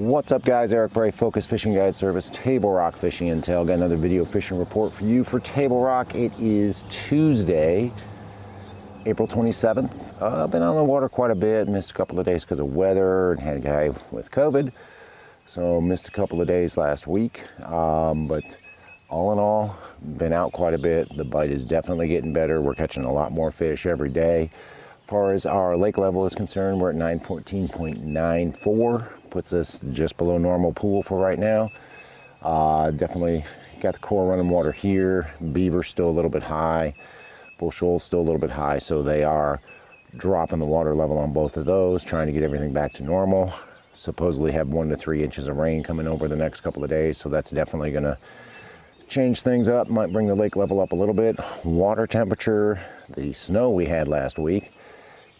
What's up, guys? Eric Bray, Focus Fishing Guide Service, Table Rock Fishing Intel. Got another video fishing report for you for Table Rock. It is Tuesday, April 27th. I've been on the water quite a bit, missed a couple of days because of weather and had a guy with COVID. So missed a couple of days last week, but all in all, been out quite a bit. The bite is definitely getting better. We're catching a lot more fish every day. As far as our lake level is concerned, we're at 914.94. Puts us just below normal pool for right now. Definitely got the core running water here. Beaver's still a little bit high. Bull Shoals still a little bit high, so they are dropping the water level on both of those, trying to get everything back to normal. Supposedly have 1 to 3 inches of rain coming over the next couple of days, so that's definitely going to change things up. Might bring the lake level up a little bit. Water temperature, the snow we had last week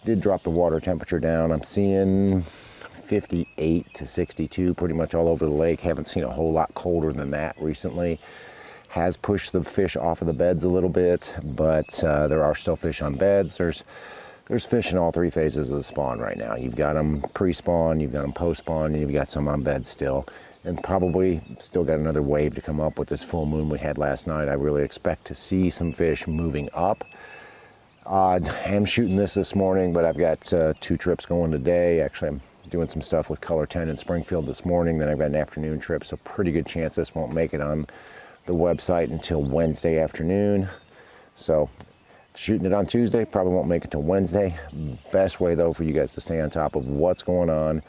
did drop the water temperature down. I'm seeing 58 to 62 pretty much all over the lake. Haven't seen a whole lot colder than that recently. Has pushed the fish off of the beds a little bit, but there are still fish on beds. There's fish in all three phases of the spawn right now. You've got them pre-spawn, you've got them post-spawn, and you've got some on beds still. And probably still got another wave to come up with this full moon we had last night. I really expect to see some fish moving up. I am shooting this morning, but I've got 2 trips going today. Actually, I'm doing some stuff with Color 10 in Springfield this morning. Then I've got an afternoon trip, so pretty good chance this won't make it on the website until Wednesday afternoon. So shooting it on Tuesday, probably won't make it till Wednesday. Best way though for you guys to stay on top of what's going on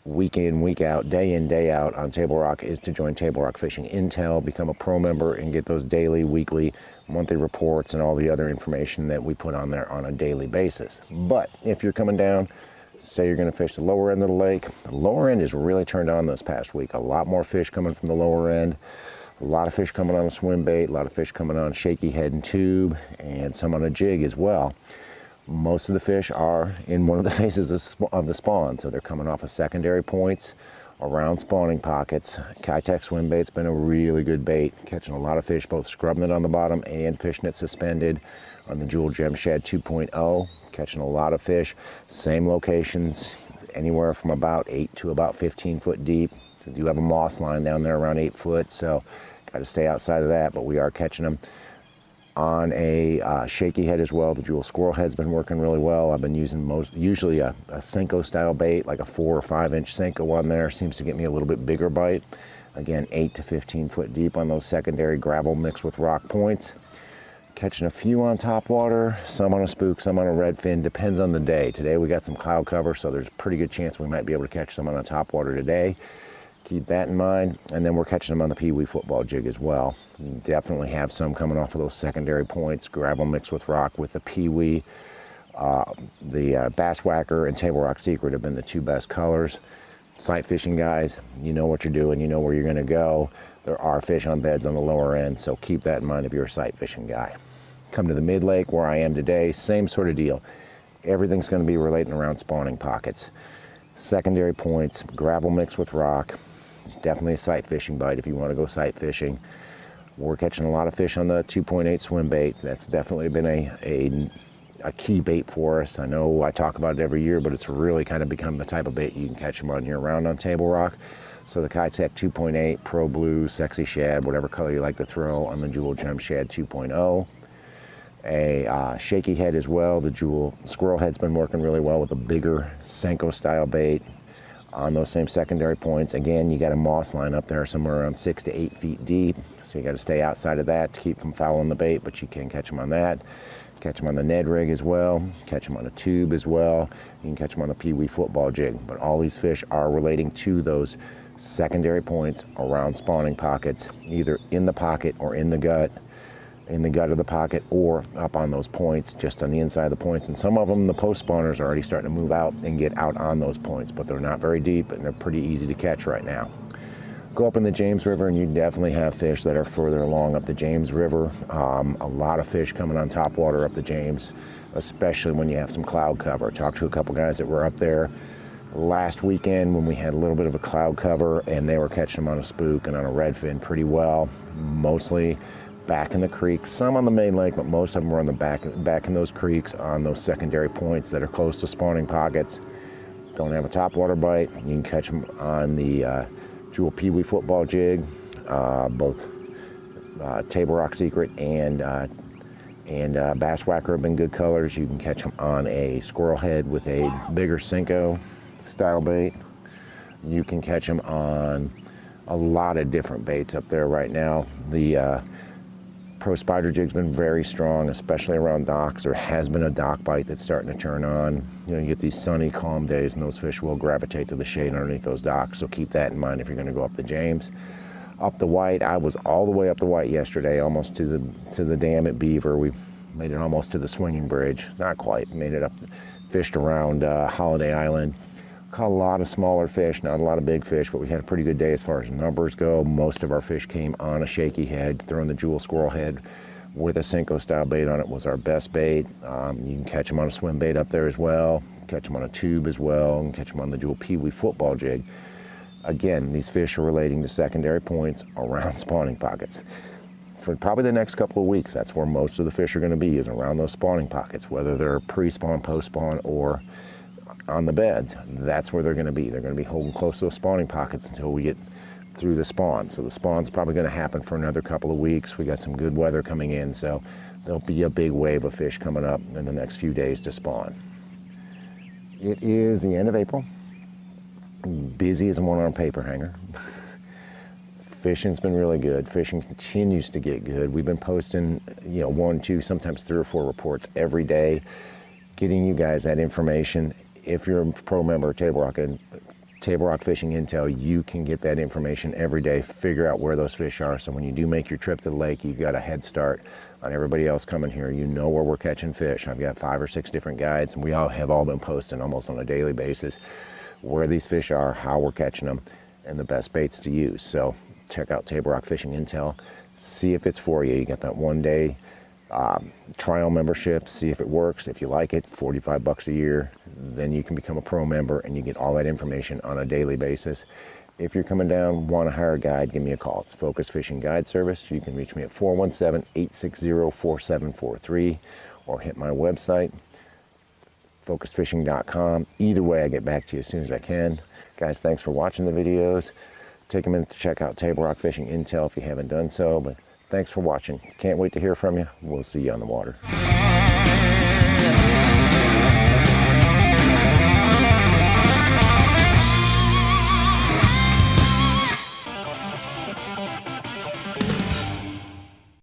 week in, week out, day in, day out on Table Rock is to join Table Rock Fishing Intel, become a pro member, and get those daily, weekly, monthly reports and all the other information that we put on there on a daily basis. But if you're coming down, say you're going to fish the lower end of the lake, the lower end is really turned on this past week. A lot more fish coming from the lower end, a lot of fish coming on a swim bait, a lot of fish coming on shaky head and tube, and some on a jig as well. Most of the fish are in one of the phases of the spawn, so they're coming off of secondary points around spawning pockets. Kitech swim bait's been a really good bait, catching a lot of fish, both scrubbing it on the bottom and fishing it suspended on the Jewel Gem Shad 2.0, catching a lot of fish. Same locations, anywhere from about 8 to about 15 foot deep. We do have a moss line down there around 8 foot, so got to stay outside of that, but we are catching them on a shaky head as well. The Jewel Squirrel Head's been working really well. I've been using usually a Senko style bait, like a 4 or 5 inch Senko on there. Seems to get me a little bit bigger bite. Again, 8 to 15 foot deep on those secondary gravel mixed with rock points. Catching a few on top water, some on a spook, some on a redfin, depends on the day. Today we got some cloud cover, so there's a pretty good chance we might be able to catch some on a top water today. Keep that in mind. And then we're catching them on the Pee-wee football jig as well. We definitely have some coming off of those secondary points, gravel mixed with rock with the Pee-wee. The Bass Whacker and Table Rock Secret have been the 2 best colors. Sight fishing guys, you know what you're doing, you know where you're gonna go. There are fish on beds on the lower end, so keep that in mind if you're a sight fishing guy. Come to the mid lake where I am today, same sort of deal. Everything's gonna be relating around spawning pockets. Secondary points, gravel mixed with rock. Definitely a sight fishing bite if you want to go sight fishing. We're catching a lot of fish on the 2.8 swim bait. That's definitely been a key bait for us. I know I talk about it every year, but it's really kind of become the type of bait you can catch them on year round on Table Rock. So the Kitech 2.8, Pro Blue, Sexy Shad, whatever color you like to throw on the Jewel Gem Shad 2.0. A shaky head as well. The Jewel Squirrel Head's been working really well with a bigger Senko style bait on those same secondary points. Again, you got a moss line up there somewhere around 6 to 8 feet deep, so you got to stay outside of that to keep from fouling the bait, but you can catch them on that. Catch them on the Ned rig as well, catch them on a tube as well. You can catch them on a Pee-wee football jig, but all these fish are relating to those secondary points around spawning pockets, either in the pocket or in the gut of the pocket, or up on those points, just on the inside of the points. And some of them, the post spawners, are already starting to move out and get out on those points, but they're not very deep and they're pretty easy to catch right now. Go up in the James River and you definitely have fish that are further along up the James River. A lot of fish coming on top water up the James, especially when you have some cloud cover. I talked to a couple guys that were up there last weekend when we had a little bit of a cloud cover, and they were catching them on a spook and on a redfin pretty well, mostly back in the creek, some on the main lake, but most of them were on the back in those creeks on those secondary points that are close to spawning pockets. don't have a topwater bite, you can catch them on the jewel peewee football jig, both Table Rock Secret and Bass Whacker have been good colors. You can catch them on a squirrel head with a bigger Senko style bait. You can catch them on a lot of different baits up there right now. The Pro Spider jig's been very strong, especially around docks. There has been a dock bite that's starting to turn on. You know, you get these sunny, calm days, and those fish will gravitate to the shade underneath those docks. So keep that in mind if you're going to go up the James. Up the White, I was all the way up the White yesterday, almost to the dam at Beaver. We made it almost to the swinging bridge. Not quite. Made it up, fished around Holiday Island. Caught a lot of smaller fish, not a lot of big fish, but we had a pretty good day as far as numbers go. Most of our fish came on a shaky head. Throwing the jewel squirrel head with a Senko style bait on it was our best bait. You can catch them on a swim bait up there as well. Catch them on a tube as well, and catch them on the jewel peewee football jig. Again, these fish are relating to secondary points around spawning pockets. For probably the next couple of weeks, that's where most of the fish are going to be, is around those spawning pockets, whether they're pre-spawn, post-spawn, or on the beds. That's where they're going to be. They're going to be holding close to those spawning pockets until we get through the spawn. So the spawn's probably going to happen for another couple of weeks. We got some good weather coming in, so there'll be a big wave of fish coming up in the next few days to spawn. It is the end of April. Busy as a one-arm paper hanger. Fishing's been really good. Fishing continues to get good. We've been posting, 1, 2, sometimes 3 or 4 reports every day, getting you guys that information. If you're a pro member of Table Rock Fishing Intel, you can get that information every day, figure out where those fish are. So when you do make your trip to the lake, you've got a head start on everybody else coming here. You know where we're catching fish. I've got 5 or 6 different guides, and we all have been posting almost on a daily basis where these fish are, how we're catching them, and the best baits to use. So check out Table Rock Fishing Intel, see if it's for you. You got that 1-day trial membership, see if it works. If you like it, $45 a year, then you can become a pro member and you get all that information on a daily basis. If you're coming down, want to hire a guide, give me a call. It's Focus Fishing Guide Service. You can reach me at 417-860-4743 or hit my website, focusfishing.com. Either way, I get back to you as soon as I can. Guys, thanks for watching the videos. Take a minute to check out Table Rock Fishing Intel if you haven't done so, but thanks for watching. Can't wait to hear from you. We'll see you on the water.